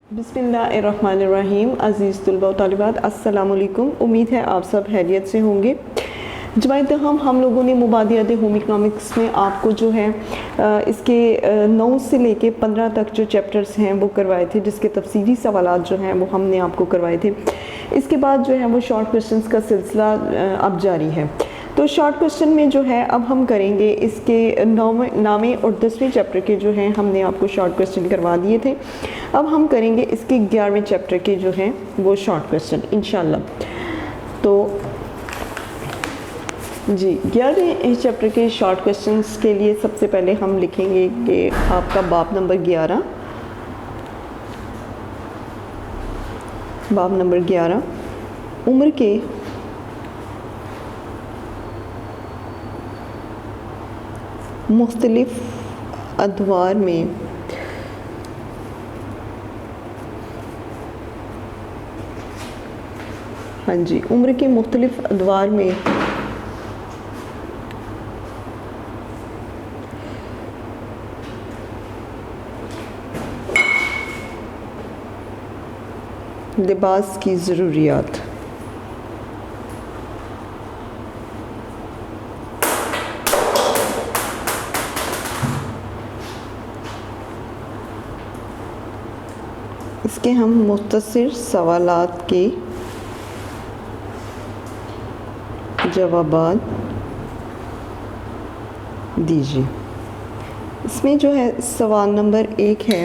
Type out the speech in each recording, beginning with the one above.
बिस्मिल्लाहिर्रहमानिर्रहीम। अज़ीज़ तलबा व तालिबात, अस्सलामु अलैकुम। उम्मीद है आप सब खैरियत से होंगे। जमात हम लोगों ने मुबादियात होम इकनॉमिक्स में आपको जो है इसके 9 से लेके 15 तक जो चैप्टर्स हैं वो करवाए थे, जिसके तफसीली सवालात जो हैं वो हमने आपको करवाए थे। इसके बाद जो है वो शॉर्ट क्वेश्चंस का सिलसिला अब जारी है। तो शॉर्ट क्वेश्चन में जो है अब हम करेंगे इसके 9वें और 10वें चैप्टर के जो हैं हमने आपको शॉर्ट क्वेश्चन करवा दिए थे। अब हम करेंगे इसके 11वें चैप्टर के जो हैं वो शॉर्ट क्वेश्चन इंशाल्लाह। तो जी 11वें चैप्टर के शॉर्ट क्वेश्चंस के लिए सबसे पहले हम लिखेंगे कि आपका बाब नंबर 11, बाब नंबर 11 उम्र के मुख्तलिफ अदवार में हाँ जी, उम्र के मुख्तलिफ अदवार में लिबास की ज़रूरियात। इसके हम मुख्तसर सवालात के जवाबात दीजिए। इसमें जो है सवाल नंबर 1 है,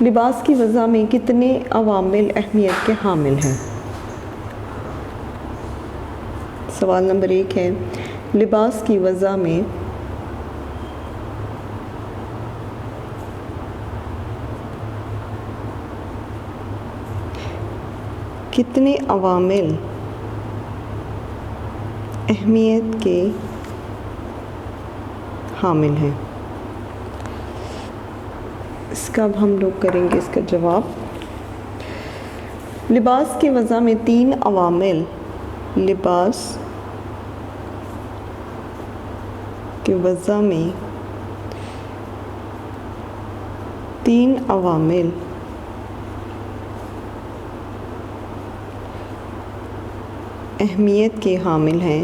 लिबास की वज़ा में कितने अवामिल अहमियत के हामिल हैं। सवाल नंबर 1 है, लिबास की वज़ा में कितने अवामिल अहमियत के हामिल हैं। इसका अब हम लोग करेंगे इसका जवाब। लिबास की वज़ा में 3 अवामिल, लिबास की वज़ा में 3 अवामिल अहमियत के हामिल हैं।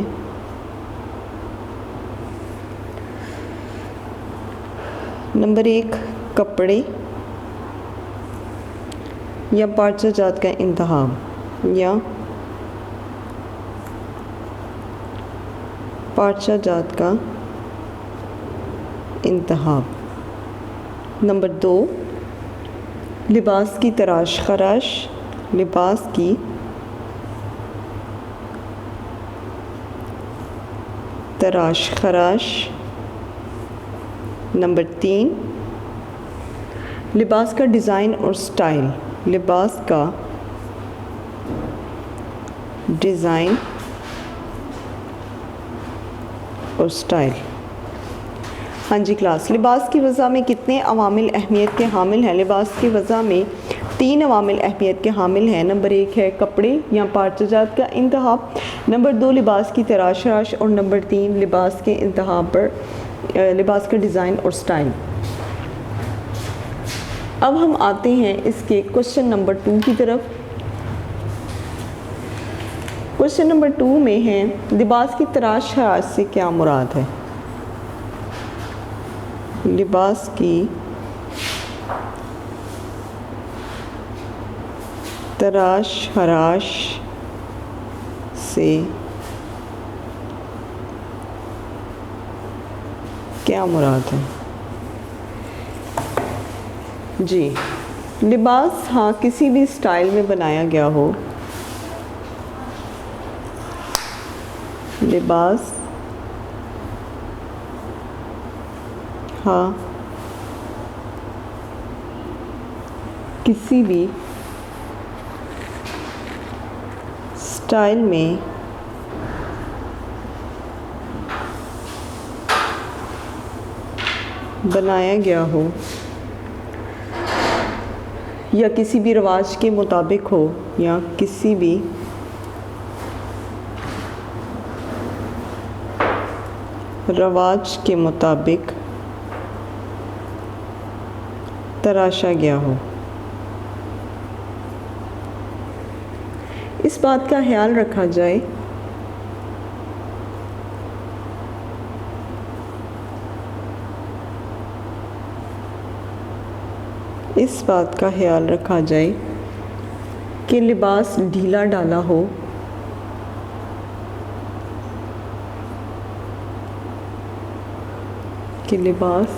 नंबर 1, कपड़े या पार्चा जात का इंतखाब या पार्चा जात का इंतखाब। नंबर 2, लिबास की तराश खराश, लिबास की तराश खराश। नंबर 3, लिबास का डिज़ाइन और स्टाइल, लिबास का डिज़ाइन और स्टाइल। हाँ जी क्लास, लिबास की वज़ा में कितने अवामिल अहमियत के हामिल हैं। लिबास की वज़ा में 3 अवामिल अहमियत के हामिल हैं। नंबर 1 है कपड़े या पार्चाजात का इंतखाब, नंबर 2 लिबास की तराश और नंबर 3 लिबास के इंतखाब पर लिबास का डिज़ाइन और स्टाइल। अब हम आते हैं इसके क्वेश्चन नंबर 2 की तरफ। क्वेश्चन नंबर 2 में है, लिबास की तराश खराश से क्या मुराद है। लिबास की तराश खराश से क्या मुराद है। जी, लिबास हाँ किसी भी स्टाइल में बनाया गया हो, लिबास हाँ किसी भी स्टाइल में बनाया गया हो या किसी भी रिवाज के मुताबिक हो या किसी भी रवाज के मुताबिक तराशा गया हो। इस बात का ख्याल रखा जाए कि लिबास ढीला ढाला हो, कि लिबास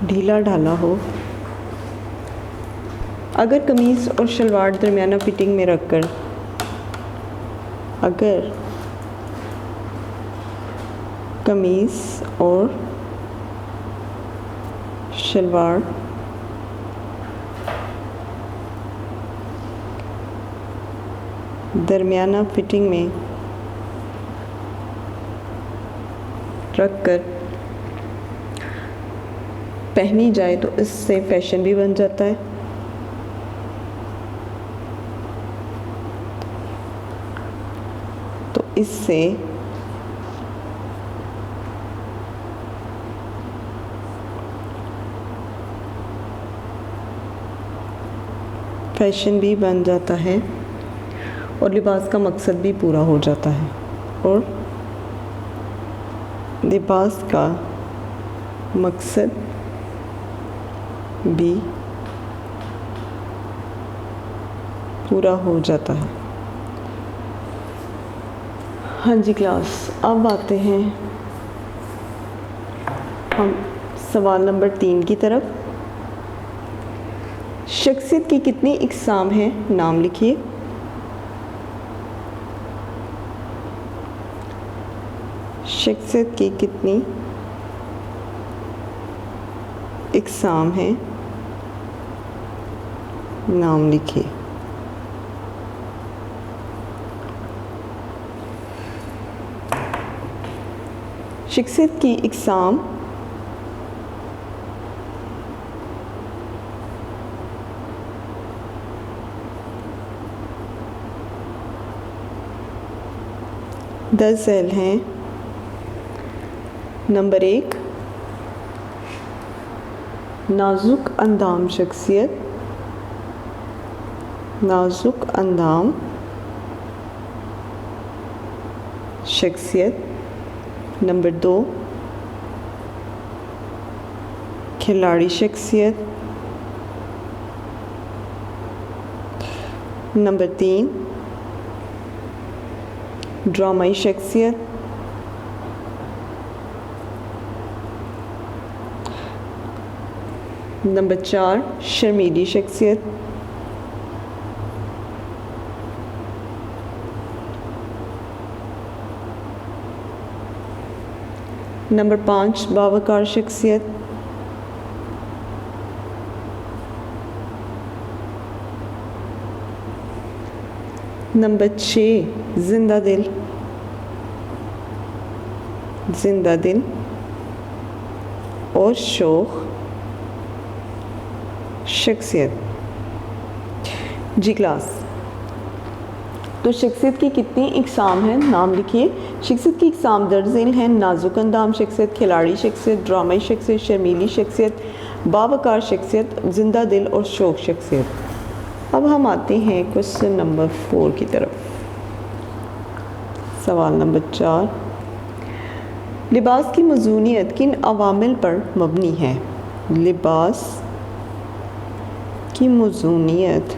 ढीला ढाला हो। अगर कमीज़ और शलवार दरमियाना फिटिंग में रखकर, अगर कमीज़ और शलवार दरमियाना फिटिंग में रखकर पहनी जाए तो इससे फैशन भी बन जाता है तो इससे फैशन भी बन जाता है और लिबास का मकसद भी पूरा हो जाता है और लिबास का मकसद भी पूरा हो जाता है। हाँ जी क्लास, अब आते हैं हम सवाल नंबर 3 की तरफ। शख्सियत की कितनी इक़साम हैं, नाम लिखिए। शख्सियत की कितनी इक़साम हैं, नाम लिखिए। शख्सियत की इक़साम दस झैल हैं। नंबर 1, नाजुक अंदाम शख्सियत, नाजुक अंदाम शख्सियत। नंबर 2, खिलाड़ी शख्सियत। नंबर 3, ड्रामाई शख्सियत। नंबर 4, शर्मीली शख्सियत। नंबर 5, बावकार शख्सियत। नंबर 6, जिंदा दिल, जिंदा दिल और शौक शख्सियत। जी क्लास, तो शख्सियत की कितनी इक़साम हैं, नाम लिखिए। शख्सियत की इक़साम दर्ज़ेल हैं। नाजुक अंदाम शख्सियत, खिलाड़ी शख्सियत, ड्रामाई शख्सियत, शर्मीली शख्सियत, बावकार शख्सियत, जिंदा दिल और शौक शख्सियत। अब हम आते हैं क्वेश्चन नंबर 4 की तरफ। सवाल नंबर 4, लिबास की मज़ूनियत किन अवामिल पर मबनी है? लिबास की मज़ूनियत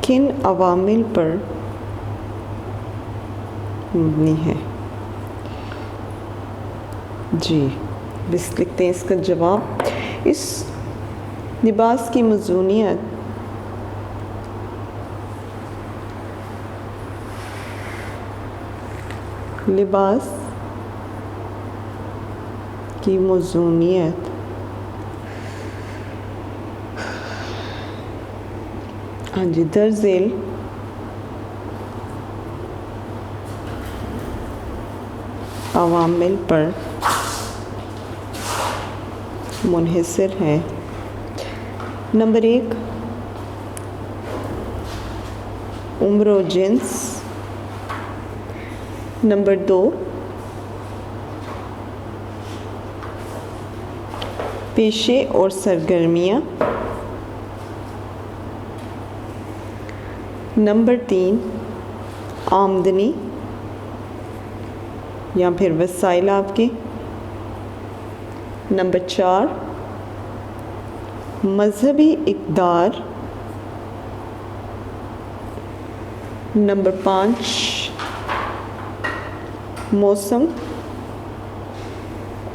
किन अवामिल पर मबनी है? जी, बस लिखते हैं इसका जवाब। इस लिबास की मज़ूनियत लिबास की मज़ूनियत हाँ जी दर्ज़ेल अवामिल पर मुनहसर है। नंबर 1, उम्र और जिन्स। नंबर 2, पेशे और सरगर्मियाँ। नंबर 3, आमदनी या फिर वसाइल आपके। नंबर 4, मजहबी इक़दार। नंबर 5, मौसम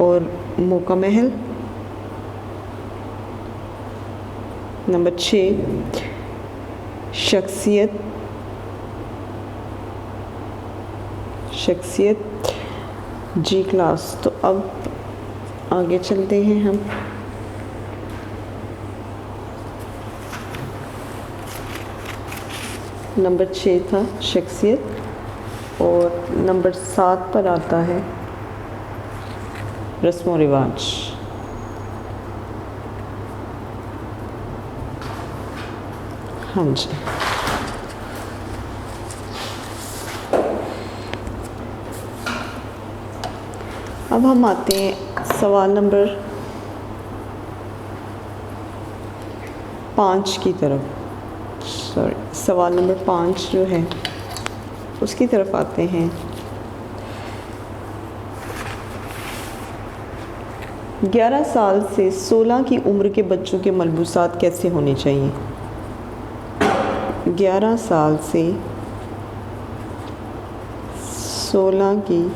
और मौका महल। नंबर 6, शख्सियत। जी क्लास, तो अब आगे चलते हैं हम। नंबर 6 था शख्सियत और नंबर 7 पर आता है रस्म व रिवाज। हाँ जी, अब हम आते हैं सवाल नंबर 5 की तरफ। सवाल नंबर 5 जो है उसकी तरफ आते हैं। 11 साल से 16 की उम्र के बच्चों के मलबूसात कैसे होने चाहिए? 11 साल से 16 की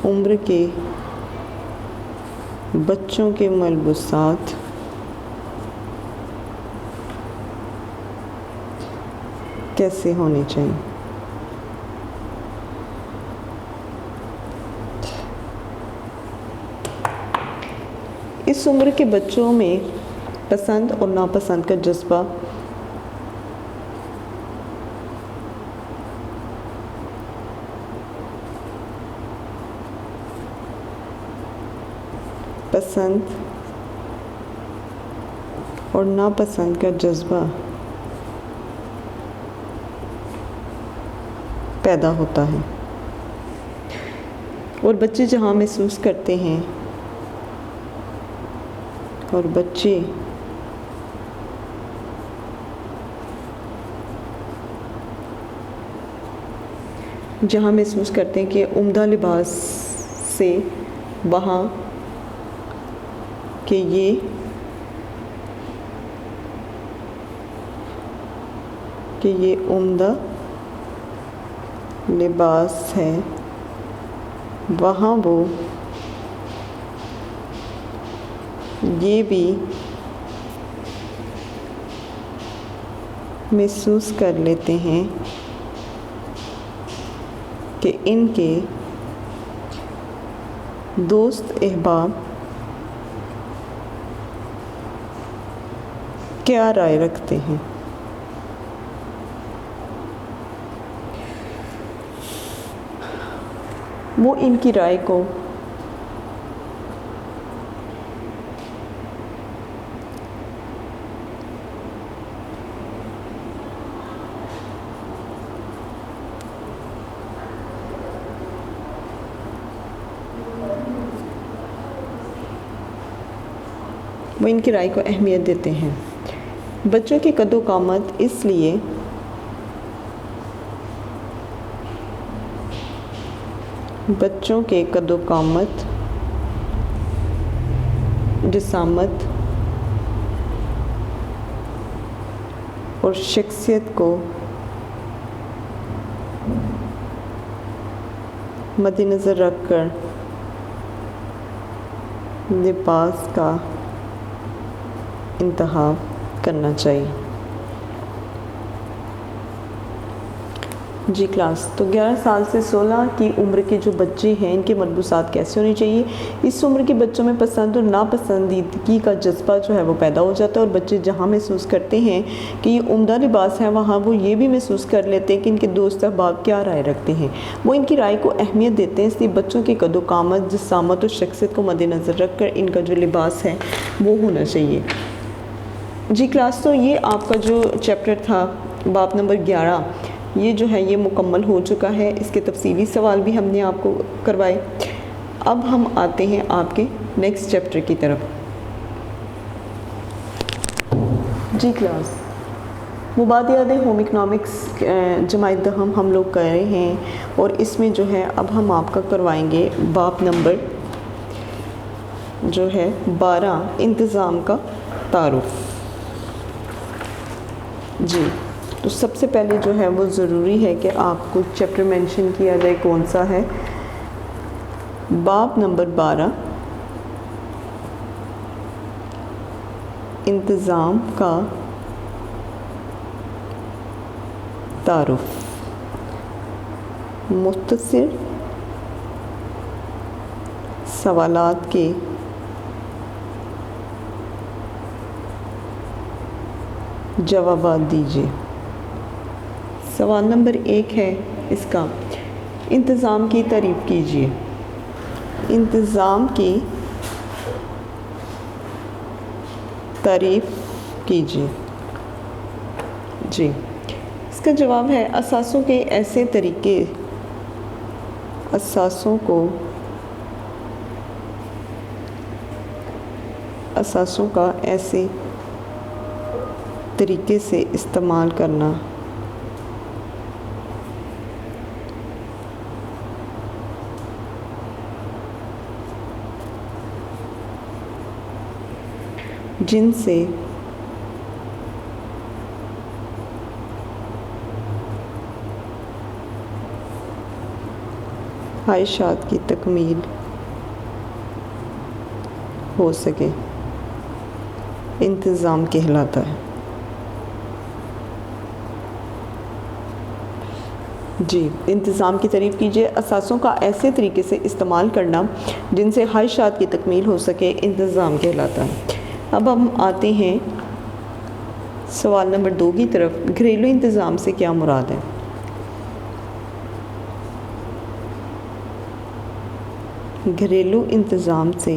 उम्र के बच्चों के मलबूसात कैसे होने चाहिए? इस उम्र के बच्चों में पसंद और नापसंद का जज्बा पसंद और नापसंद का जज्बा पैदा होता है और बच्चे जहाँ महसूस करते हैं और बच्चे जहाँ महसूस करते हैं कि उम्दा लिबास से वहाँ कि ये उम्दा लिबास है, वहाँ वो ये भी महसूस कर लेते हैं कि इनके दोस्त अहबाब क्या राय रखते हैं। वो इनकी राय को अहमियत देते हैं। बच्चों की कद्दो-कामत इसलिए बच्चों के कद्दो-कामत, जिसामत और शख्सियत को मद्देनज़र रखकर लिबास का इंतखाब करना चाहिए। जी क्लास, तो 11 साल से 16 की उम्र के जो बच्चे हैं इनके मलबूसात कैसे होने चाहिए? इस उम्र के बच्चों में पसंद और नापसंदीदगी का जज्बा जो है वो पैदा हो जाता है और बच्चे जहाँ महसूस करते हैं कि ये उम्दा लिबास है, वहाँ वो ये भी महसूस कर लेते हैं कि इनके दोस्त अहबाब क्या राय रखते हैं। वो इनकी राय को अहमियत देते हैं, इसलिए बच्चों के कद्दो-कामत, जिसामत और शख्सियत को मद्देनज़र रख कर इनका जो लिबास है वो होना चाहिए। जी क्लास, तो ये आपका जो चैप्टर था बाब नंबर 11 ये जो है ये मुकम्मल हो चुका है। इसके तफसीली सवाल भी हमने आपको करवाए। अब हम आते हैं आपके नेक्स्ट चैप्टर की तरफ। जी क्लास, मुबादियात होम इकनॉमिक्स जमात दहम हम लोग कर रहे हैं और इसमें जो है अब हम आपका करवाएंगे बाब नंबर जो है 12 इंतज़ाम का तारुफ। जी, तो सबसे पहले जो है वो ज़रूरी है कि आपको चैप्टर मेंशन किया जाए कौन सा है। बाब नंबर 12 इंतज़ाम का तारुफ। मुख्तसर सवालात के जवाबात दीजिए। सवाल नंबर 1 है इसका, इंतज़ाम की तारीफ़ कीजिए। इंतज़ाम की तारीफ़ कीजिए। जी, इसका जवाब है असासों के ऐसे तरीके, असासों का ऐसे तरीके से इस्तेमाल करना जिनसे ख्वाहिशात की तकमील हो सके, इंतज़ाम कहलाता है। जी, इंतज़ाम की तारीफ़ कीजिए। असासों का ऐसे तरीके से इस्तेमाल करना जिनसे ख्वाहिशात की तकमील हो सके, इंतज़ाम कहलाता है। अब हम आते हैं सवाल नंबर 2 की तरफ। घरेलू इंतज़ाम से क्या मुराद है? घरेलू इंतज़ाम से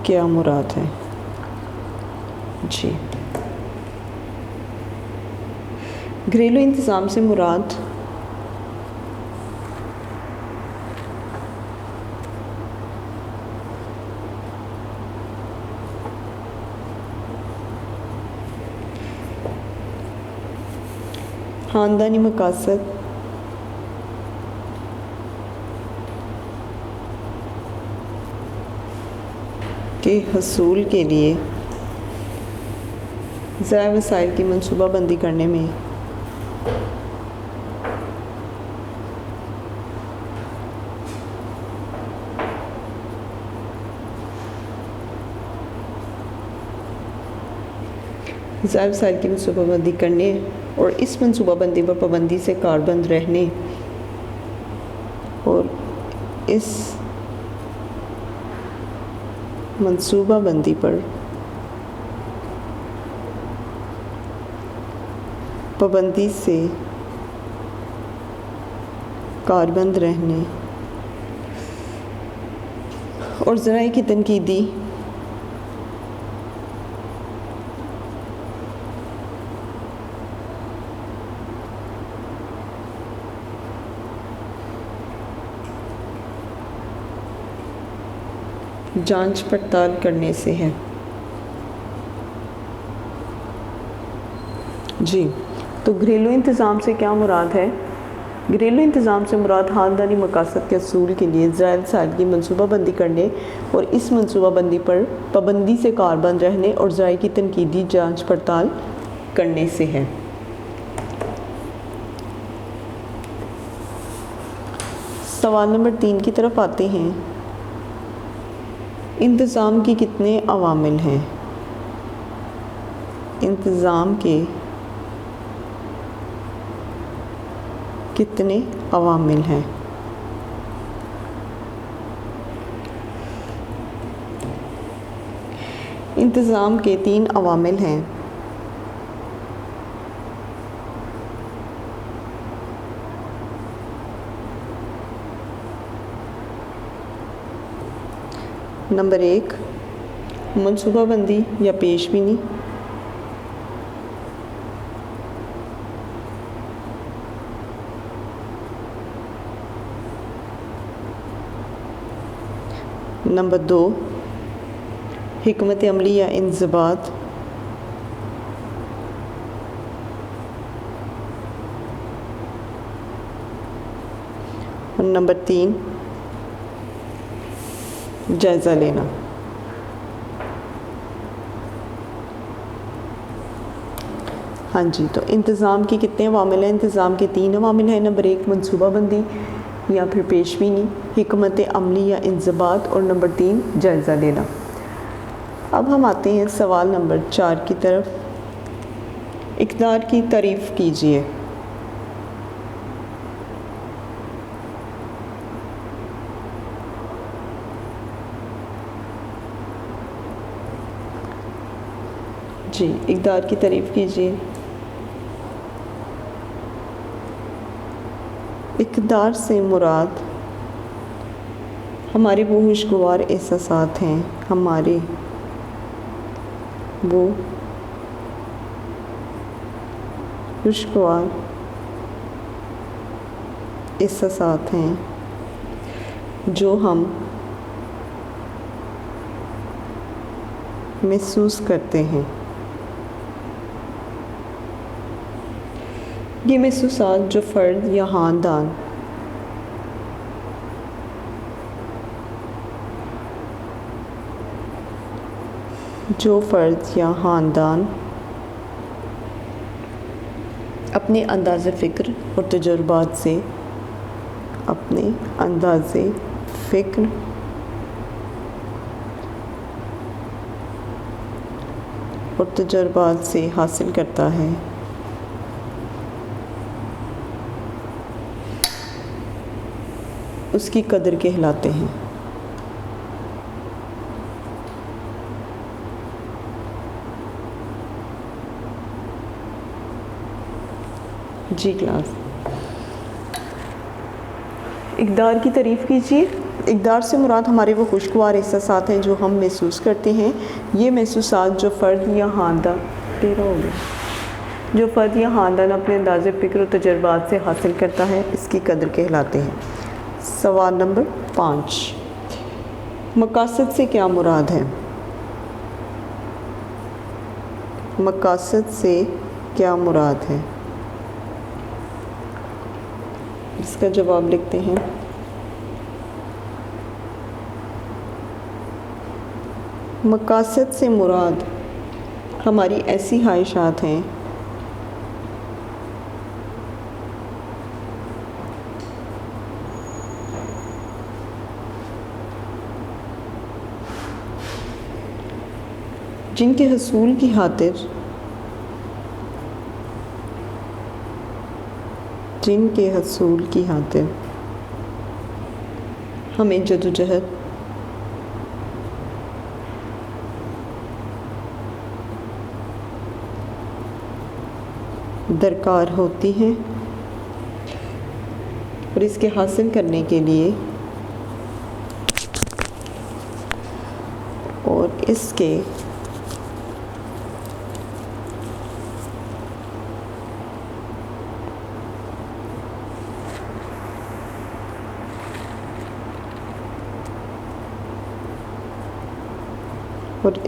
क्या मुराद है? जी, घरेलू इंतज़ाम से मुराद ख़ानदानी मकासद के हसूल के लिए ज़राए वसाइल की मनसूबाबंदी करने में ज़राए वसाइल की मनसूबाबंदी करने और इस मनसूबाबंदी पर पाबंदी से कारबंद रहने और इस मनसूबाबंदी पर पाबंदी से कारबंद रहने और ज़राए की तनकीदी जांच पड़ताल करने से है। जी, तो घरेलू इंतज़ाम से क्या मुराद है? घरेलू इंतज़ाम से मुराद ख़ानदानी मकासद के असूल के लिए ज़राए वसाइल की मनसूबाबंदी करने और इस मनसूबाबंदी पर पाबंदी से कारबंद रहने और ज़राए की तनकीदी जांच पड़ताल करने से है। सवाल नंबर 3 की तरफ आते हैं। इंतज़ाम के कितने अवामिल हैं? इंतज़ाम के कितने अवामिल हैं? इंतज़ाम के 3 अवामिल हैं। नंबर 1 मनसूबाबंदी या पेशबीनी। नंबर 2 हिकमत अमली या इंज़बात। और नंबर 3 जायज़ा लेना। हाँ जी, तो इंतज़ाम के कितने अवामिल हैं? इंतज़ाम के 3 अवामिल हैं। नंबर 1 मनसूबाबंदी या फिर पेशबीनी, हिकमत अमली या इंज़बात, और नंबर 3 जायज़ा लेना। अब हम आते हैं सवाल नंबर 4 की तरफ। इक़दार की तारीफ़ कीजिए। जी, इक़दार की तारीफ़ कीजिए। इक़दार से मुराद हमारे वो खुशगवार एहसासात हैं, हमारे वो खुशगवार एहसासात हैं जो हम महसूस करते हैं। ये महसूसात जो फ़र्द या ख़ानदान अपने अंदाज़े फ़िक्र और तजुर्बात से हासिल करता है, उसकी कदर कहलाते हैं। जी क्लास, इक़दार की तारीफ़ कीजिए। इक़दार से मुराद हमारे वो खुशगवार एहसासात हैं जो हम महसूस करते हैं। ये महसूसात जो फ़र्द या ख़ानदान अपने अंदाज़े फ़िक्र और तजुर्बात से हासिल करता है, इसकी कदर कहलाते हैं। सवाल नंबर 5, मकासद से क्या मुराद है? मकासद से क्या मुराद है? इसका जवाब लिखते हैं। मकासद से मुराद हमारी ऐसी ख्वाहिशात हैं जिनके हसूल की खातिर हमें जदोजहद दरकार होती है, और इसके हासिल करने के लिए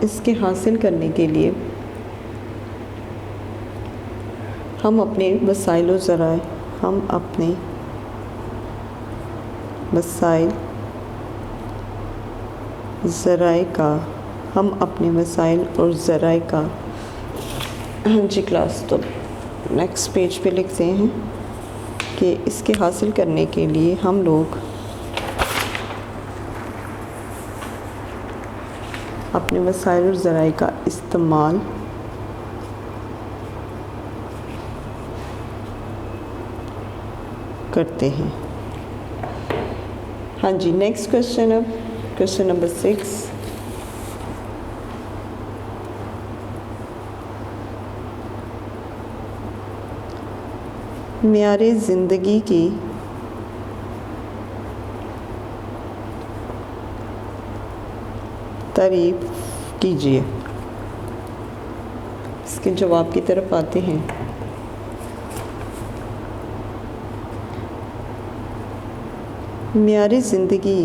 इसके हासिल करने के लिए हम अपने वसाइल और ज़राए का हाँ जी क्लास, तो नेक्स्ट पेज पे लिखते हैं कि इसके हासिल करने के लिए हम लोग अपने वसाइल और ज़राए का इस्तेमाल करते हैं। हाँ जी, नेक्स्ट क्वेश्चन। अब क्वेश्चन नंबर 6, मियारे ज़िंदगी की तारीफ़ कीजिए। इसके जवाब की तरफ आते हैं। मियारे ज़िंदगी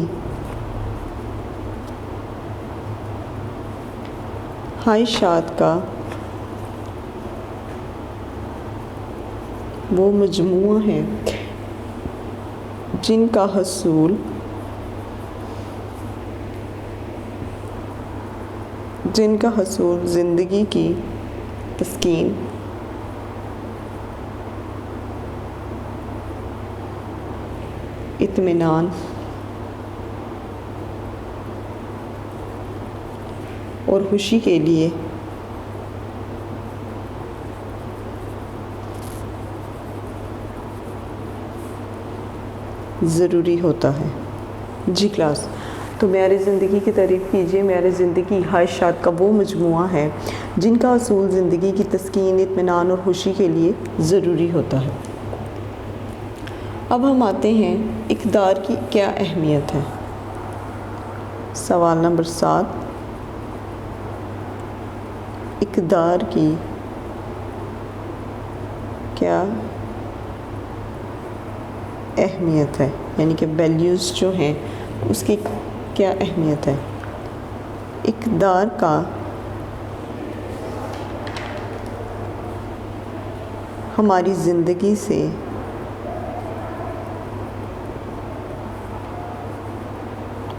ख्वाहिशात का वो मजमूआ है जिनका हसूल ज़िंदगी की तस्कीन, इत्मीनान और खुशी के लिए ज़रूरी होता है। जी क्लास, तो मेरी ज़िंदगी की तारीफ़ कीजिए। मेरी ज़िंदगी ख्वाहिशात का वो मजमूआ है जिनका असूल ज़िंदगी की तस्कीन, इत्मीनान और खुशी के लिए ज़रूरी होता है। अब हम आते हैं इक़्तिदार की क्या अहमियत है। सवाल नंबर 7, इक़्तिदार की क्या अहमियत है, यानी कि वैल्यूज़ जो हैं उसकी क्या अहमियत है। इक़्तिदार का हमारी ज़िंदगी से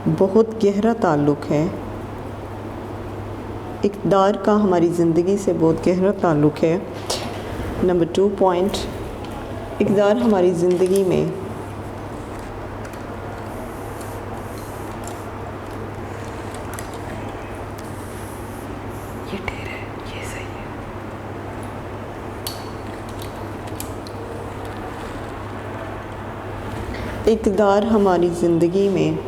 बहुत गहरा ताल्लुक़ है। इक़्तिदार का हमारी ज़िंदगी से बहुत गहरा ताल्लुक़ है। नंबर 2 पॉइंट, इक़्तिदार हमारी ज़िंदगी में इक़्तिदार हमारी ज़िंदगी में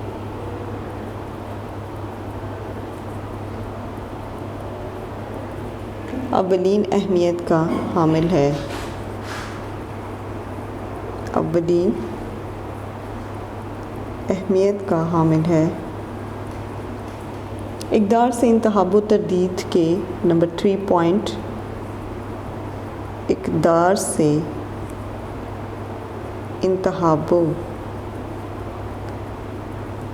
अव्वलीन अहमियत का हामिल है। अव्वलीन अहमियत का हामिल है। इक़्तिदार से इंतखाब व तरदीद के नंबर 3 पॉइंट, इक़्तिदार से इंतखाब व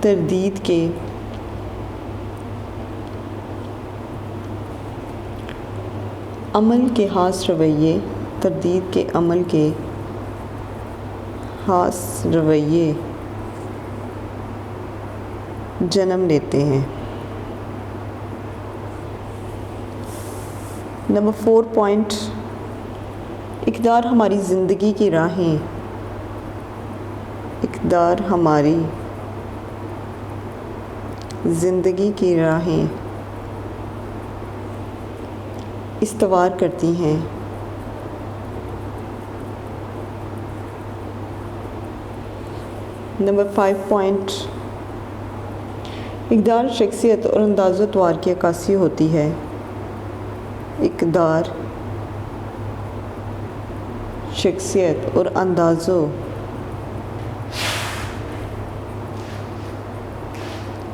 तरदीद के अमल के ख़ास रवैये, तरदीद के अमल के ख़ास रवैये जन्म लेते हैं। नंबर 4 पॉइंट, इक़्तिदार हमारी ज़िंदगी की राहें, इक़्तिदार हमारी ज़िंदगी की राहें इस्तवार करती हैं। नंबर 5 पॉइंट, इक़्तिदार शख्सियत और अंदाज़ो तवार की अक्कासी होती है। इक़्तिदार शख्सियत और अंदाज़ो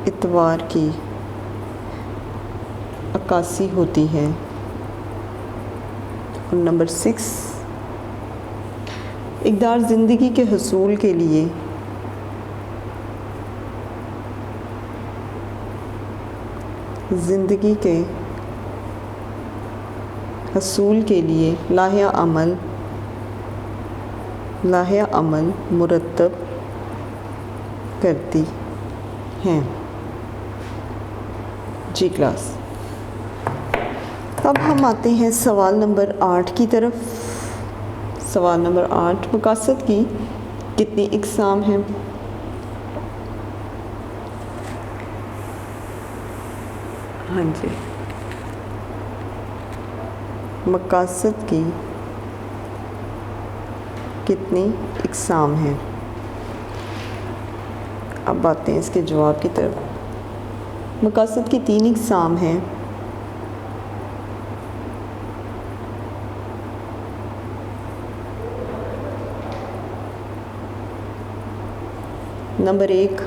इतवार की अक्कासी होती है। और नंबर 6, इक़्तिदार ज़िंदगी के हसूल के लिए लाहे अमल मुरतब करती हैं। जी क्लास, अब हम आते हैं सवाल नंबर 8 की तरफ। सवाल नंबर 8, मकासद की कितनी इक़साम हैं। हाँ जी, मकासद की कितनी इक़साम हैं। अब आते हैं इसके जवाब की तरफ। मकासद की 3 इक़साम हैं। नंबर 1,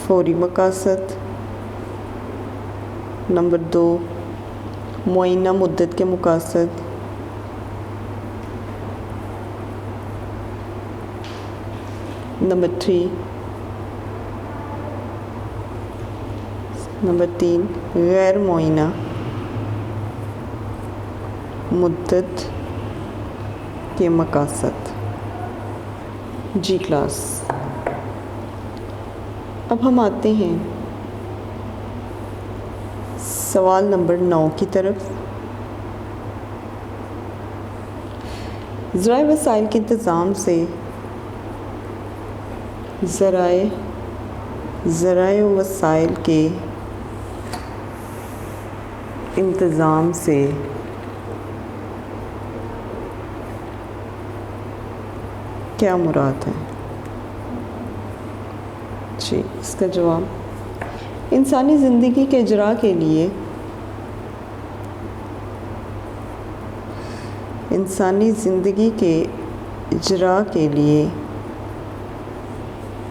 फौरी मकासद। नंबर 2, मुअय्यना मुद्दत के मकासद। नंबर 3, नंबर 3 गैर मुआयना मुद्दत के मकासद। जी क्लास, अब हम आते हैं सवाल नंबर 9 की तरफ। ज़राए वसाइल के इंतज़ाम से ज़राए वसाइल के इंतज़ाम से क्या मुराद है? जी, इसका जवाब इंसानी ज़िंदगी के इजरा के लिए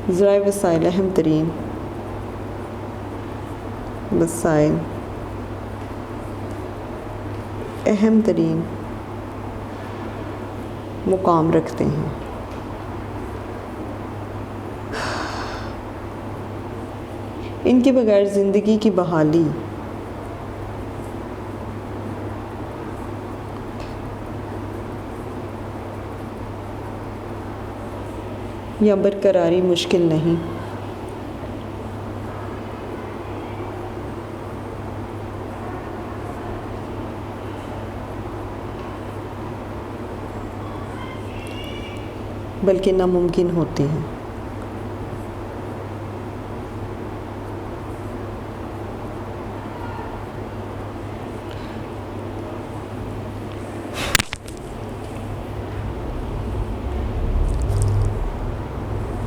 ज़राए वसाइल अहम तरीन मुकाम रखते हैं। इनके बगैर ज़िंदगी की बहाली या बरकरारी मुश्किल नहीं। बल्कि नामुमकिन होती हैं।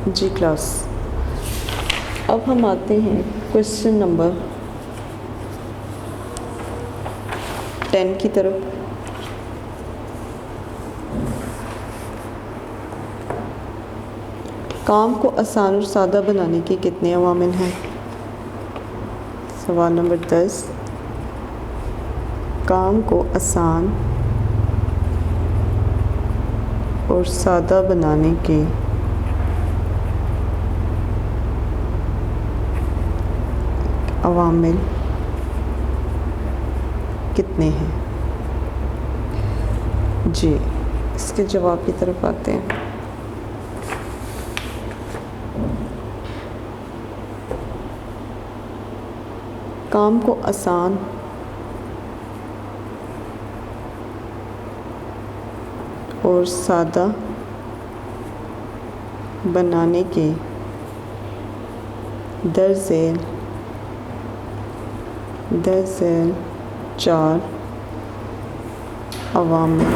जी क्लास, अब हम आते हैं क्वेश्चन नंबर 10 की तरफ। काम को आसान और सादा बनाने के कितने अवामिल हैं? सवाल नंबर 10, काम को आसान और सादा बनाने के अवामिल कितने हैं? जी, इसके जवाब की तरफ आते हैं। काम को आसान और सादा बनाने के दरअसल 4 अवामिल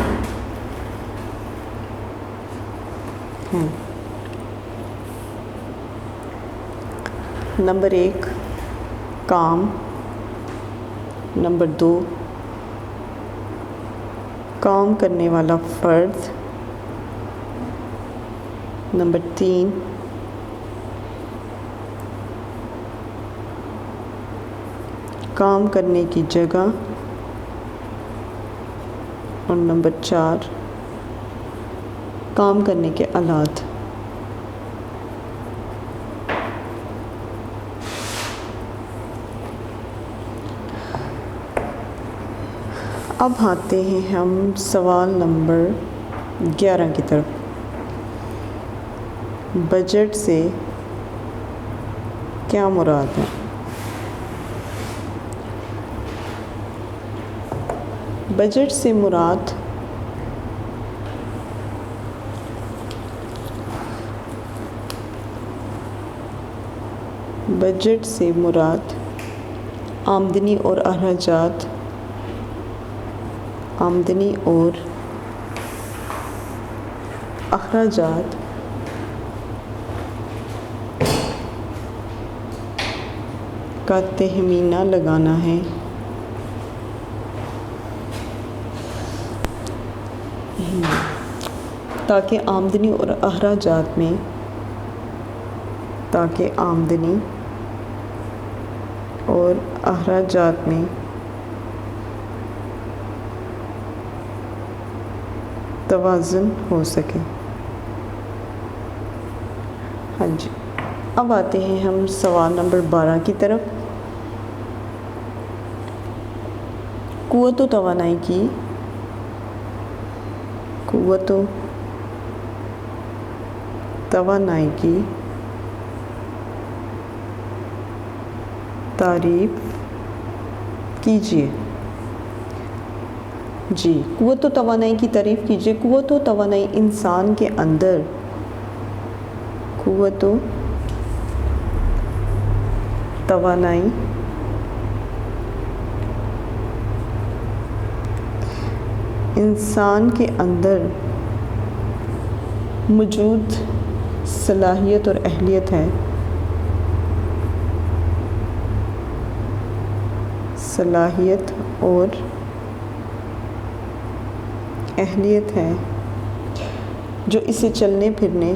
हैं। नंबर 1 काम, नंबर 2 काम करने वाला फ़र्द, नंबर 3 काम करने की जगह और नंबर 4 काम करने के आलात। अब आते हैं हम सवाल नंबर 11 की तरफ। बजट से क्या मुराद है? बजट से मुराद आमदनी और अखराजात का तहमीना लगाना है ताकि आमदनी और अखराजात में तवाज़ुन हो सके। हाँ जी, अब आते हैं हम सवाल नंबर 12 की तरफ। कुव्वत तवानाई की तारीफ कीजिए। जी, कुव्वत तवानाई की तारीफ़ कीजिए। कुव्वत तवानाई इंसान के अंदर, कुव्वत तवानाई इंसान के अंदर मौजूद सलाहियत और अहलियत है, सलाहियत और अहलियत है जो इसे चलने फिरने,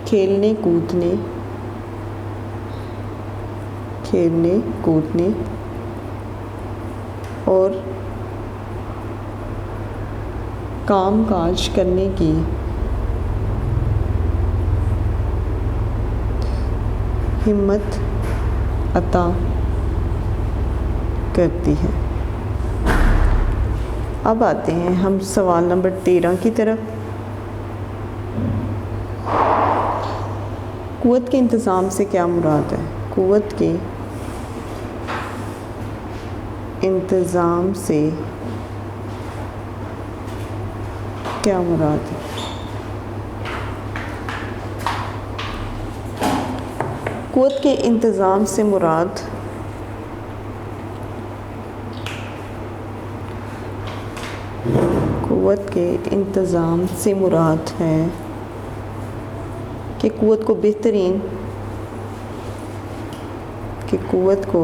खेलने कूदने और काम काज करने की हिम्मत अता करती है। अब आते हैं हम सवाल नंबर 13 की तरफ। कुव्वत के इंतज़ाम से क्या मुराद है? कुव्वत के इंतज़ाम से क्या मुराद है? कुव्वत के इंतज़ाम से मुराद कुव्वत के इंतज़ाम से मुराद है कि कुव्वत को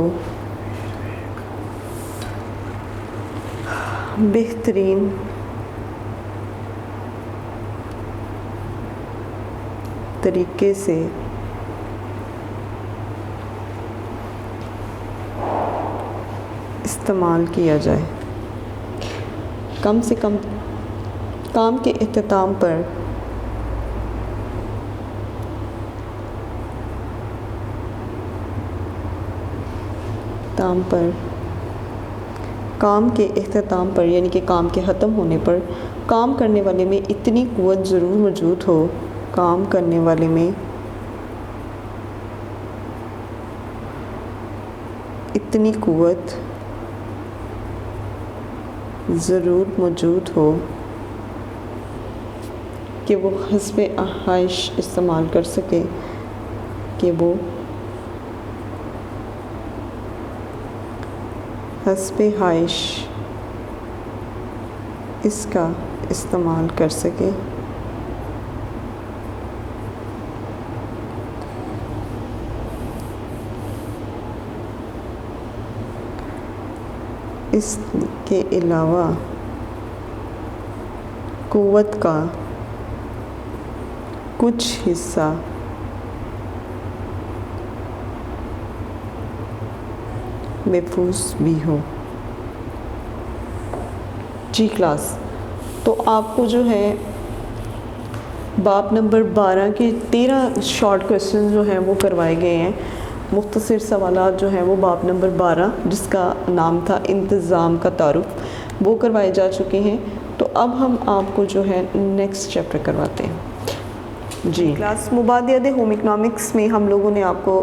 बेहतरीन तरीके से इस्तेमाल किया जाए। कम से कम काम के इख्तिताम पर काम के इख्तिताम पर यानी कि काम के ख़त्म होने पर काम करने वाले में इतनी कुव्वत ज़रूर मौजूद हो, काम करने वाले में इतनी कुव्वत ज़रूर मौजूद हो कि वो हस्बे आहाइश इस्तेमाल कर सके, कि वो हस्बे आहाइश इसका इस्तेमाल कर सके। इसके अलावा कुव्वत का कुछ हिस्सा महफूज भी हो। जी क्लास, तो आपको जो है बाब नंबर 12 के 13 शॉर्ट क्वेश्चन जो हैं वो करवाए गए हैं। मुख्तसर सवालात जो हैं वो बाब नंबर 12 जिसका नाम था इंतज़ाम का तारुफ, वो करवाए जा चुके हैं। तो अब हम आपको जो है नेक्स्ट चैप्टर करवाते हैं। जी क्लास, मुबादियात होम इकनॉमिक्स में हम लोगों ने आपको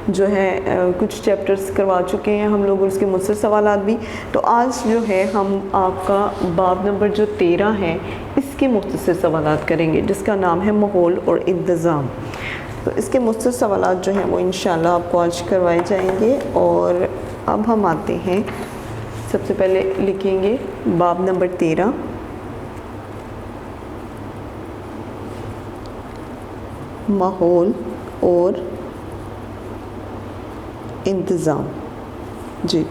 जो है कुछ चैप्टर्स करवा चुके हैं हम लोग, उसके मुझसे सवालात भी। तो आज जो है हम आपका बाब नंबर जो 13 है इसके मुख्तसर सवालात करेंगे, जिसका नाम है माहौल और इंतज़ाम। तो इसके मुख्तसर सवालात जो हैं वो इंशाल्लाह आपको आज करवाए जाएंगे। और अब हम आते हैं, सबसे पहले लिखेंगे बाब नंबर 13, माहौल और इंतज़ाम। जी,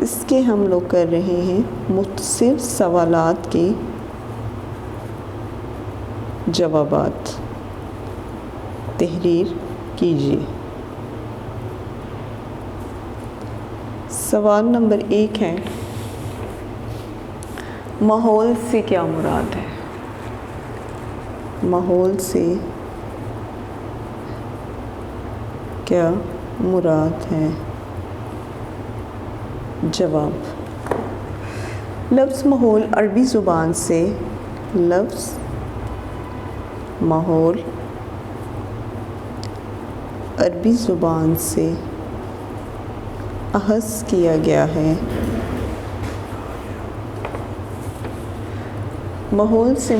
इसके हम लोग कर रहे हैं मुख्तसर सवालात के जवाबात। तहरीर कीजिए। सवाल नंबर 1 है, माहौल से क्या मुराद है? माहौल से क्या मुराद है? जवाब, लफ्ज़ माहौल अरबी ज़ुबान से, लफ्ज़ माहौल अरबी ज़ुबान से अख़ज़ किया गया है। माहौल से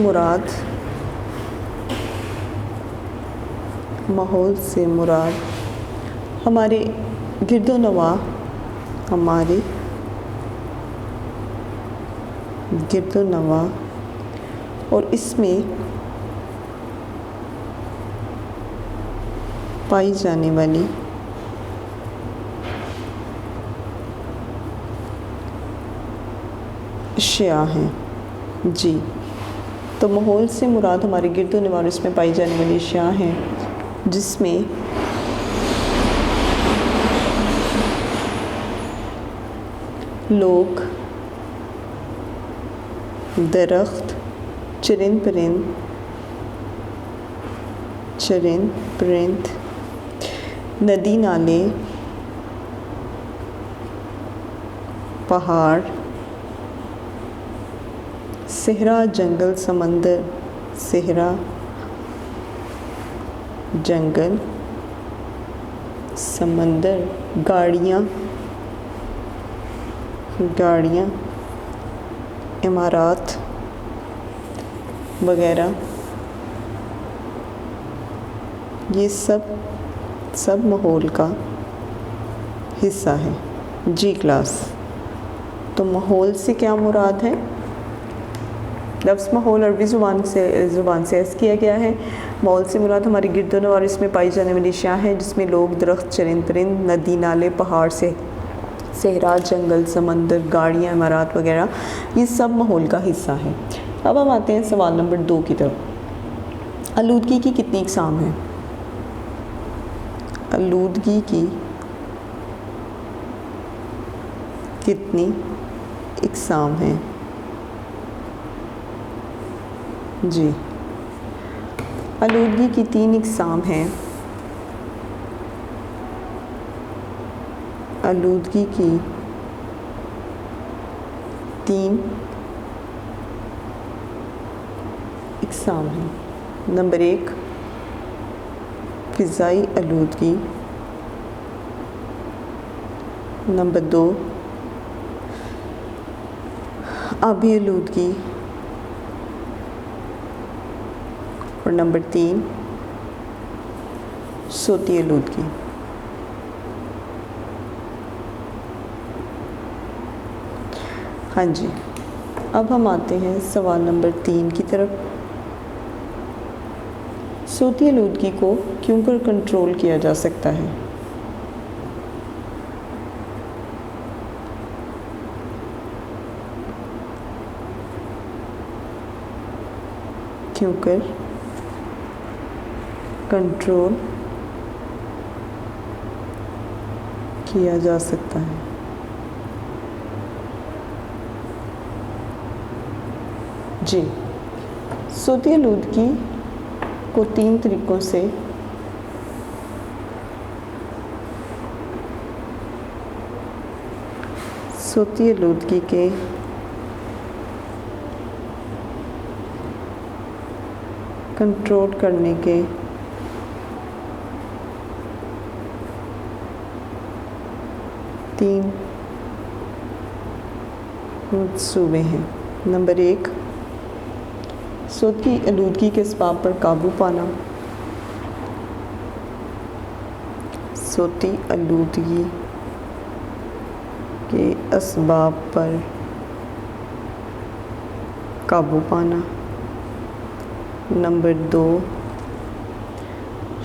मुराद हमारे गिरदोनवा, और इसमें पाई जाने वाली अशिया हैं। जी, तो माहौल से मुराद हमारे गिरदोनवा और इसमें पाई जाने वाली अशिया हैं, जिसमें लोग, दरख्त, चरिंद परिंद, नदी नाले, पहाड़, सहरा जंगल समंदर, गाड़ियाँ, इमारत वगैरह, ये सब माहौल का हिस्सा है। जी क्लास, तो माहौल से क्या मुराद है? लफ्ज़ माहौल अरबी ज़ुबान से अर्ज़ किया गया है। माहौल से मुराद हमारे गिरदोनवा और इसमें पाई जाने वाली अशिया है, जिसमें लोग, दरख्त, चरिंद परिंद, नदी नाले, पहाड़ से सहरा, जंगल, समंदर, गाड़ियाँ, इमारत वगैरह, ये सब माहौल का हिस्सा है। अब हम आते हैं सवाल नंबर 2 की तरफ। आलूदगी की कितनी इक़साम है? आलूदगी की कितनी इक़साम है? जी, आलूदगी की 3 इक़साम हैं। आलूदगी की 3 इक़साम हैं। नंबर 1 फ़िज़ाई आलूदगी, नंबर 2 आबी आलूदगी, और नंबर 3 सोती आलूदगी। हाँ जी, अब हम आते हैं सवाल नंबर 3 की तरफ। सोती आलूदगी को क्यों कर कंट्रोल किया जा सकता है? क्यों कर कंट्रोल किया जा सकता है? जी, सोती आलूदगी को 3 तरीक़ों से सोती आलूदगी के कंट्रोल करने के 3 मंसूबे हैं। नंबर 1 सोती आलूदगी के असबाब पर काबू पाना। सोती आलूदगी के असबाब पर काबू पाना। नंबर 2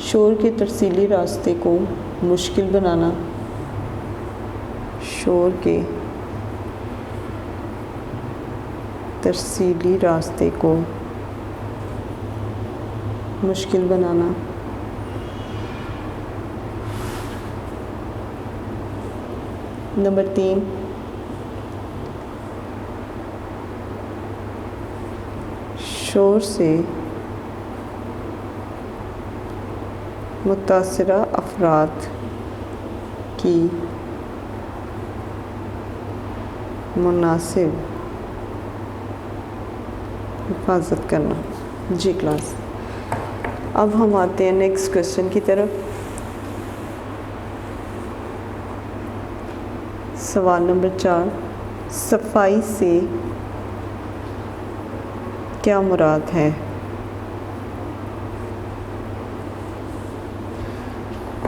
शोर के तरसीली रास्ते को मुश्किल बनाना। शोर के तरसीली रास्ते को मुश्किल बनाना। नंबर 3 शोर से मुतासरा अफराद की मुनासिब हिफाजत करना। जी क्लास, अब हम आते हैं नेक्स्ट क्वेश्चन की तरफ। सवाल नंबर 4, सफाई से क्या मुराद है?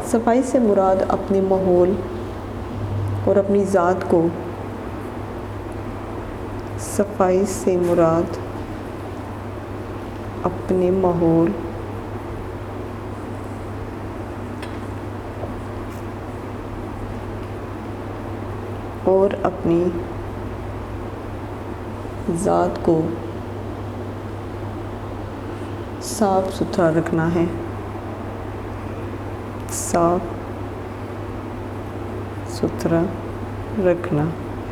सफाई से मुराद अपने माहौल और अपनी ज़ात को, सफाई से मुराद अपने माहौल और अपनी ज़ात को साफ सुथरा रखना है, साफ सुथरा रखना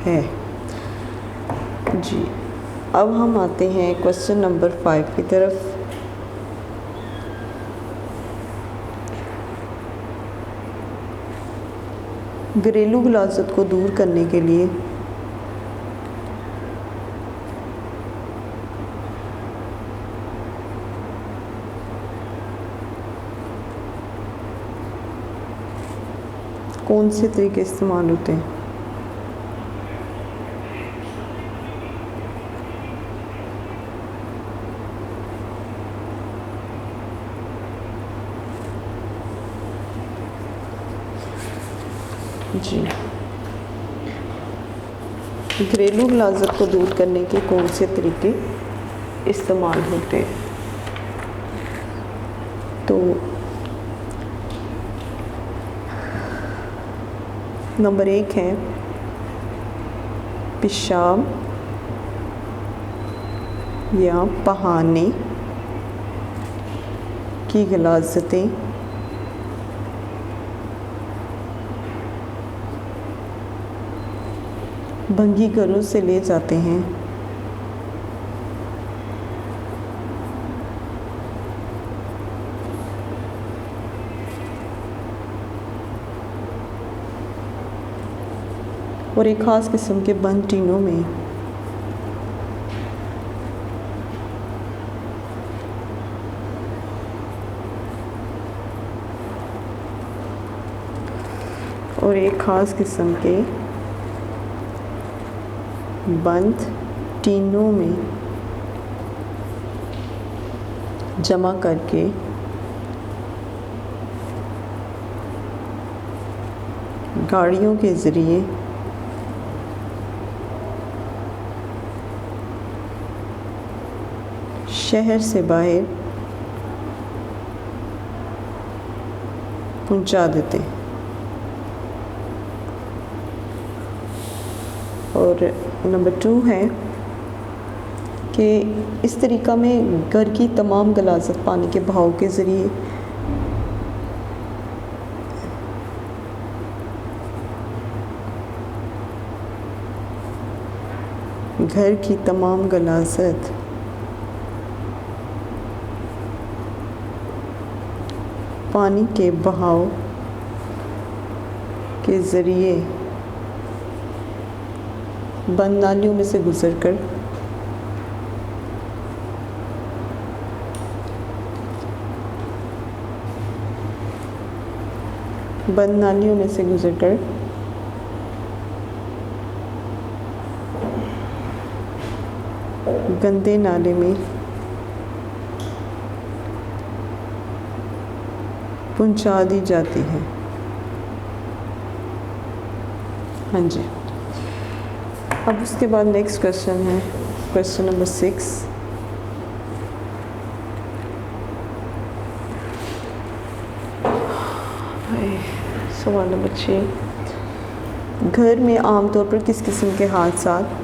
है। जी, अब हम आते हैं क्वेश्चन नंबर 5 की तरफ। घरेलू ग़लाज़त को दूर करने के लिए कौन से तरीके इस्तेमाल होते हैं? जी, घरेलू ग़लाज़त को दूर करने के कौन से तरीके इस्तेमाल होते हैं? तो नंबर 1 है पेशाब या पहाने की ग़लाज़तें भंगी घरों से ले जाते हैं। और एक ख़ास किस्म के बंद टीनों में बंद टीनों में जमा करके गाड़ियों के ज़रिए शहर से बाहर पहुंचा देते हैं। और नंबर 2 है कि इस तरीक़ा में घर की तमाम ग़लाज़त पानी के बहाव के ज़रिए घर की तमाम ग़लाज़त पानी के बहाव के ज़रिए बंद नालियों में से गुज़रकर गंदे नाले में पहुंचा दी जाती है। हाँ जी, अब उसके बाद नेक्स्ट क्वेश्चन है क्वेश्चन नंबर 6। सवाल नंबर 6, घर में आमतौर पर किस किस्म के हादसात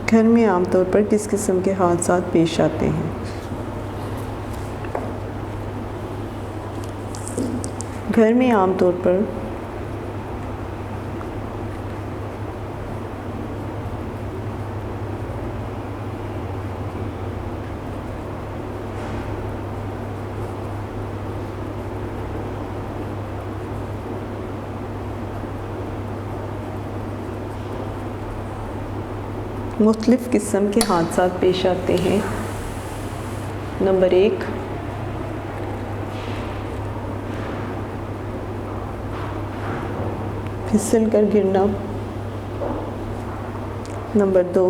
घर में आमतौर पर किस किस्म के हादसात पेश आते हैं? घर में आमतौर पर मुख्तलिफ़ किस्म के हादसा पेश आते हैं। नंबर 1, फिसल कर गिरना। नंबर 2,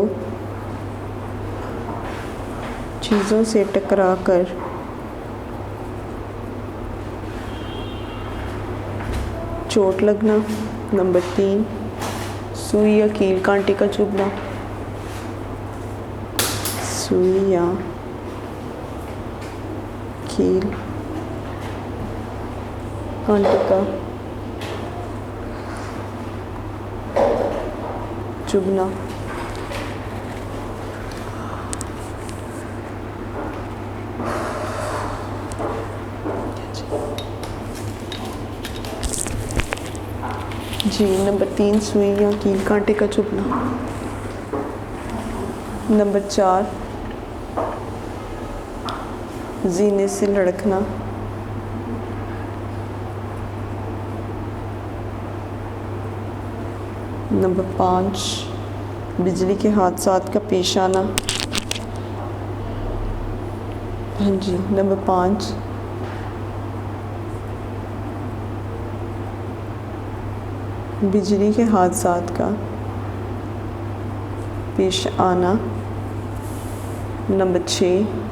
चीज़ों से टकरा कर चोट लगना। नंबर 3, सुई या कील कांटे का चुभना। सुई या कील कांटे का चुभना। जी, नंबर 3, सुई या कील कांटे का चुभना। नंबर 4, जीने से लड़खना। नंबर 5, बिजली के हादसात का पेश आना। हाँ जी, नंबर 5, बिजली के हादसात का पेश आना। नंबर 6,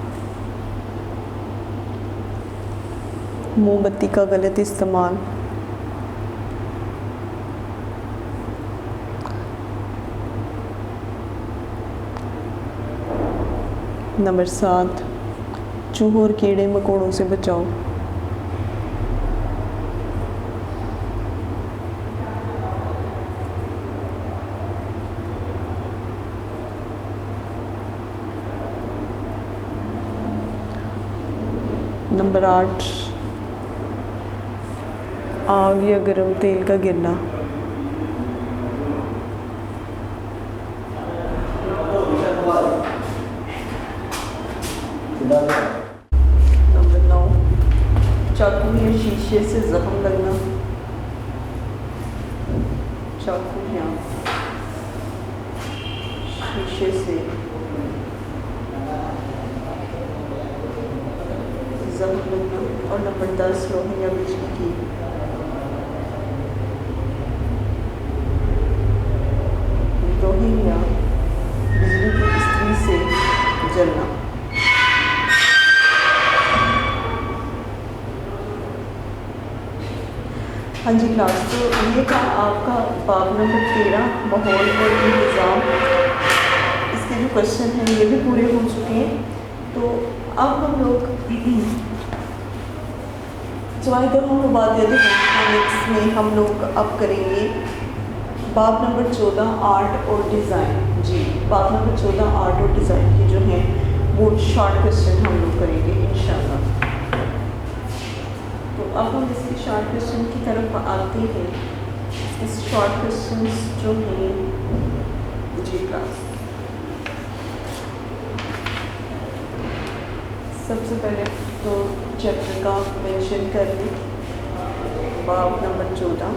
मोमबत्ती का गलत इस्तेमाल। नंबर 7, चूहों और कीड़े मकोड़ों से बचाओ। नंबर 8, आग या गर्म तेल का गिरना। नंबर 9, चाकू या शीशे से जख्म लगना। चाकू या शीशे से जख्म लगना। और नंबर 10, लोहे या बिजली की लोहे या बिजली की इस्त्री से जलना। हाँ जी क्लास, तो ये था आपका बाब नंबर 13, माहौल और इंतज़ाम। इसके जो क्वेश्चन हैं ये भी पूरे हो चुके हैं। तो अब हम लोग इकोनॉमिक्स में हम लोग अब करेंगे बाब नंबर 14, आर्ट और डिज़ाइन। जी, बाब नंबर 14, आर्ट और डिज़ाइन की जो है वो शॉर्ट क्वेश्चन हम लोग करेंगे इंशाल्लाह। तो अब हम इसके शॉर्ट क्वेश्चन की तरफ आते हैं। इस शॉर्ट क्वेश्चन जो हैं जी क्लास, सबसे पहले तो चैप्टर का मेंशन कर लें। बाब नंबर 14,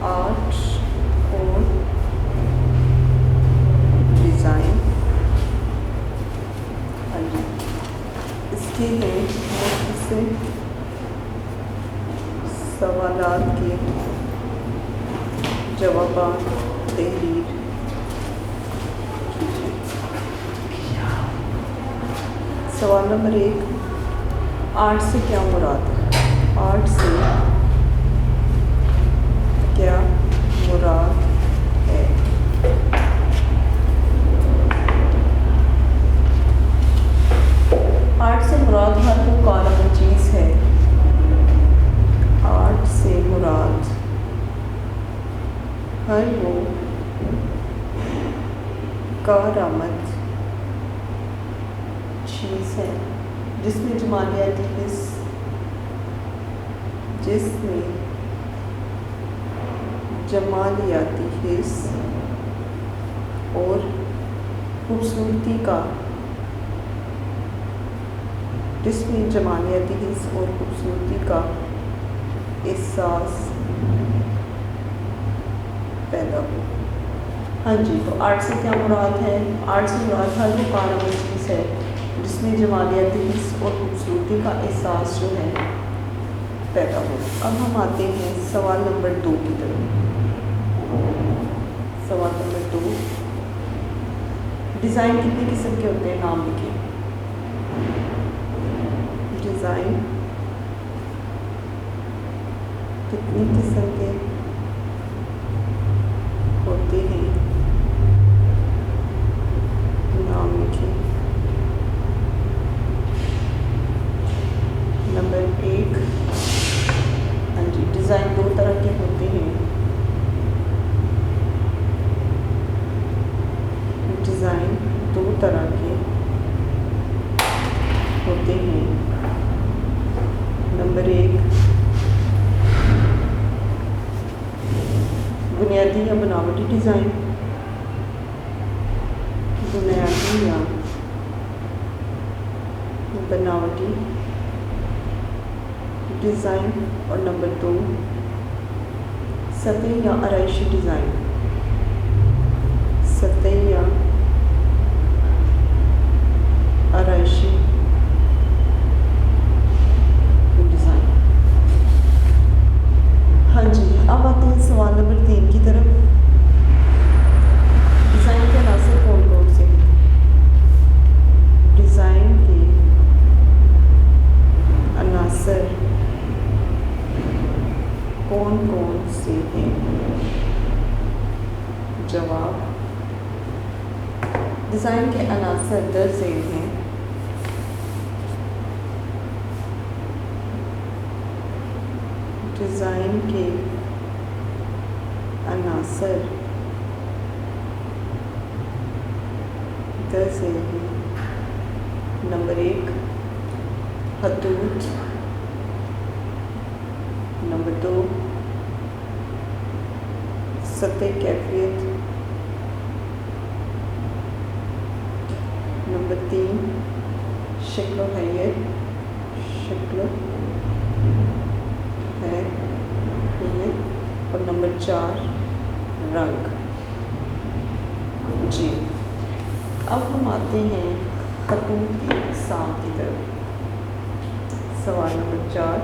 आर्ट और डिज़ाइन। हाँ जी, इसके हैं मुख्तसर सवालात के जवाब तहरीर। सवाल नंबर 1, आर्ट से क्या मुराद है? आर्ट से क्या मुराद है? आर्ट से मुराद हर वो कारामद चीज़ है। आर्ट से मुराद हर वो कारामद चीज़ है जिसमें जमालियाती हिस्स जिसमें जमालियाती हिस्स और खूबसूरती का जिसमें जमालियाती हिस्स और खूबसूरती का एहसास पैदा हो। हाँ जी, तो आर्ट से क्या मुराद है? आर्ट से मुराद हर वो कारगर चीज़ है जिसमें जमालियाती हिस्स और खूबसूरती का एहसास जो है पैदा हो। अब हम आते हैं सवाल नंबर 2 की तरफ। सवाल नंबर 2, डिज़ाइन कितने किस्म के होते हैं? नाम लिखिए। डिज़ाइन कितने किस्म के होते हैं? नाम लिखिए। नंबर 1, हाँ जी, डिज़ाइन 2 तरह के होते हैं। डिज़ाइन 2 तरह के होते हैं। नंबर 1, बुनियादी या बनावटी डिज़ाइन। बुनियादी या बनावटी डिज़ाइन। और नंबर 2, सतही या आराइशी डिज़ाइन। सतही या आराइशी डिज़ाइन। हाँ जी, अब आते हैं सवाल नंबर 3 की तरफ। डिज़ाइन के अनासर कौन कौन से हैं? डिज़ाइन के अनासर कौन कौन से हैं? जवाब, डिज़ाइन के अनासर दरअसल हैं। डिज़ाइन के अनासर दरअसल हैं। नंबर 1, खतूत। नंबर 2, सतह कैफियत। नंबर 3, शक्ल हैयत। शक्ल है और नंबर 4, रंग। जी, अब हम आते हैं खतूत की इक़साम की तरफ। सवाल नंबर 4,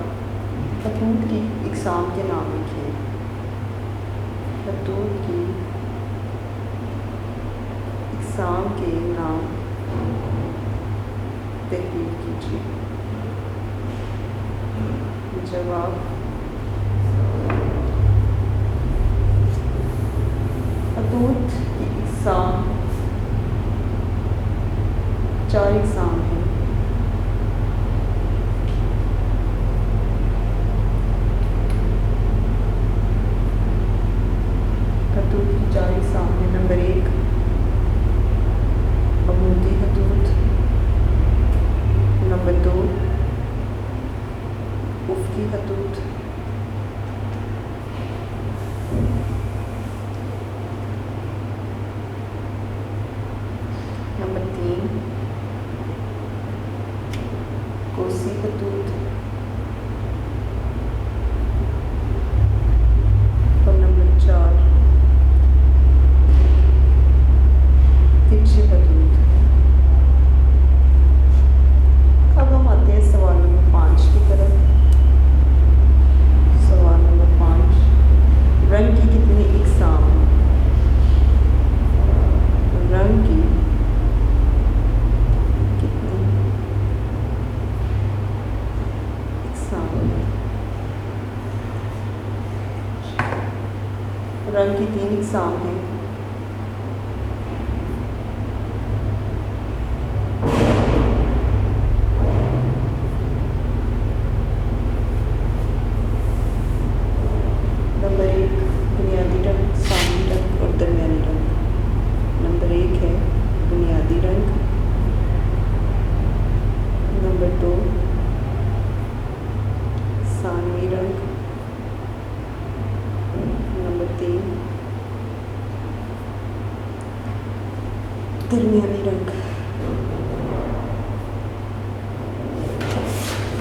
खतूत की इक़साम के नाम लिखिए। खतूत की इक़साम के नाम तहरीर कीजिए। जवाब, खतूत की इक़साम 4 इक़साम हैं। खतूत की 4 इक़साम हैं। नंबर 1, अमूदी खतूत। नंबर 2, उफ़क़ी खतूत। नंबर 3, कोसी खतूत। और नंबर 4, तिरछी खतूत। अब हम आते हैं सवाल नंबर 5 की तरफ। सवाल नंबर 5, रंग की कितनी इक़साम हैं? रंग की कितनी इक़साम हैं? रंग की 3 इक़साम हैं। नंबर 1, बुनियादी रंग, सामनी रंग और दरमियानी रंग। नंबर 1 है बुनियादी रंग। नंबर 2, सानवी रंग। दरमियानी रंग।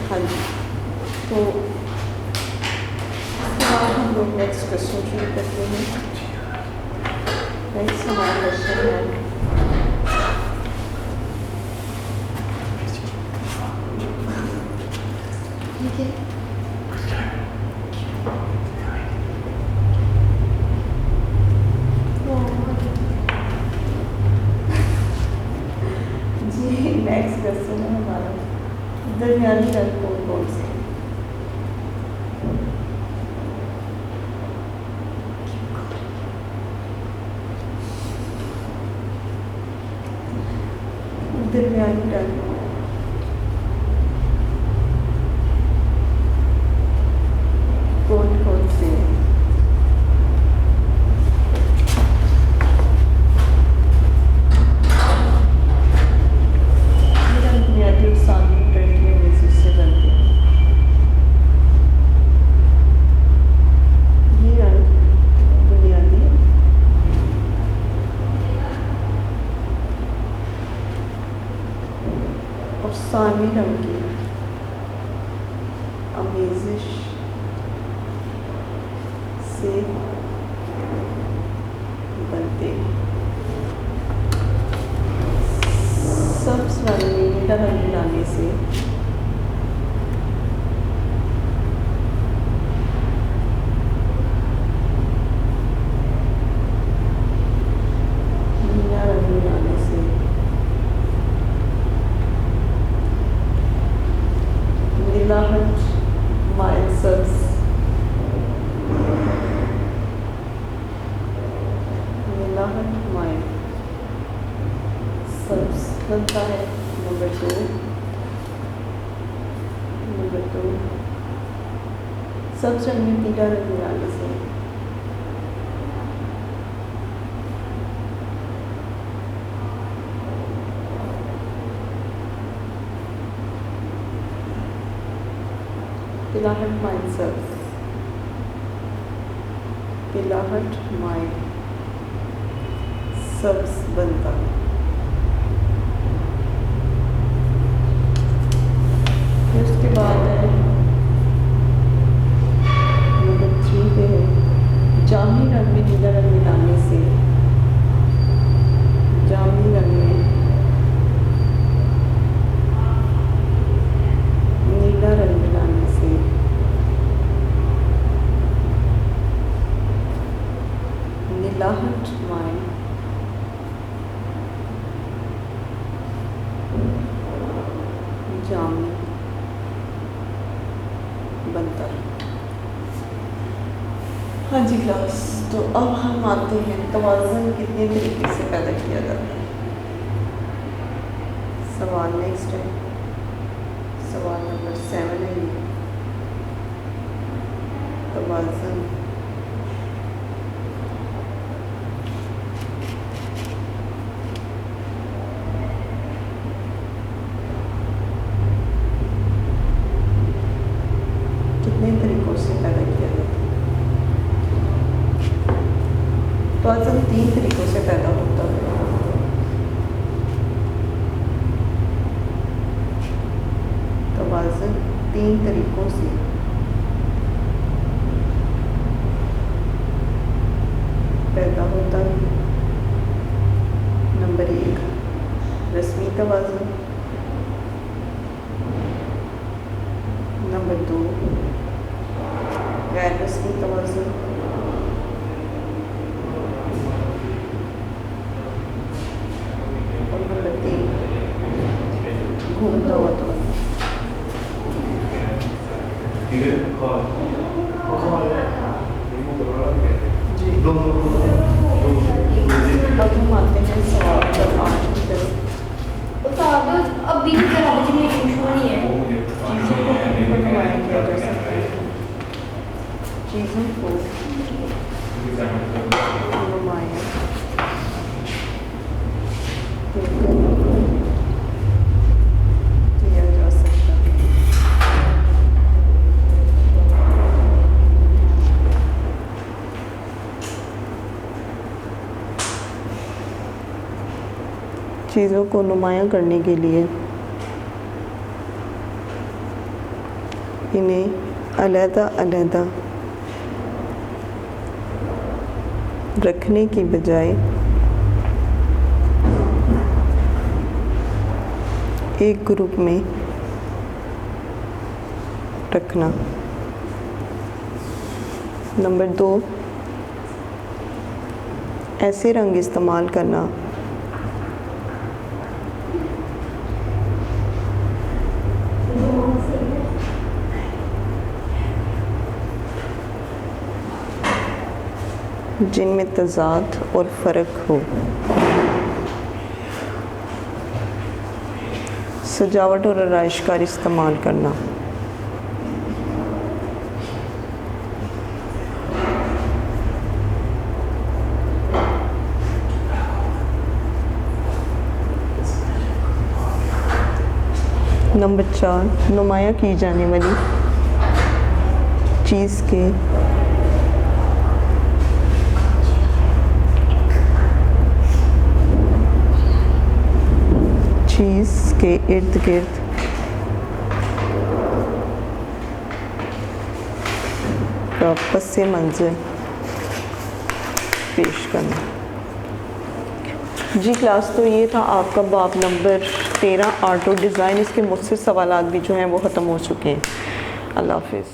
हाँ जी, तो इसके बाद हम लोग नेक्स्ट क्वेश्चन शुरू करते हैं। नेक्स्ट हमारा क्वेश्चन है जी, नेक्स्ट क्वेश्चन है हमारा दरमियानी रंग कौन कौन से। दरमियानी रंग कौन कौन से हैं? ये रंग बुनियादी और सामने टर्टियम बेसिस से बनते हैं। ये रंग बुनियादी और सानवी रंग की अमेजिश से बनते हैं। सब्ज रंग में नीला रंग मिलाने से नीला रंग मिलाने से नीलाहट माइल सब्ज नीलाहट माइल सब्ज बनता है। नंबर दो सब्ज रंग में नीला रंग मिलाने से नीलाहट माइल सब्ज नीलाहट माइल सब्ज बनता है। फिर उसके बाद है नंबर 3 पे है जामुनी रंग में नीला रंग मिलाने से जामुनी रंग में नीला रंग मिलाने से नीलाहट माइल जामुनी बनता है। हाँ जी क्लास, तो अब हम आते हैं तवाज़ुन कितने तरीके से पैदा किया जाता है। सवाल नेक्स्ट है, सवाल नंबर 7 है ये। तवाज़ुन कितने तरीकों से पैदा किया जाता है। तवाज़ुन 3 तरीकों से पैदा होता है। तवाज़ुन 3 तरीकों से पैदा होता है। नंबर 1 रस्मी तवाज़ुन, नंबर 2 गैर रस्मी तवाज़ुन, और नंबर 3 घूमता हुआ तवाज़ुन। जी अब हम आते हैं सवाल नंबर 8 की तरफ। अब भी नहीं है। चीज़ों को बनवाया किया जा सकता है। चीज़ों को नुमाया किया जा सकता है। चीज़ों को नुमायां करने के लिए इन्हें अलग-अलग रखने की बजाय एक ग्रुप में रखना। नंबर 2, ऐसे रंग इस्तेमाल करना जिनमें तज़ाद और फ़र्क हो। सजावट और आराइश का इस्तेमाल करना। नंबर 4, नुमायां की जाने वाली चीज़ के इर्द गिर्द का पस मंज़र पेश करना। जी क्लास, तो ये था आपका बाब नंबर 13 आर्ट और डिज़ाइन। इसके मुझसे सवालात भी जो हैं वो ख़त्म हो चुके हैं। अल्लाह हाफ़िज़।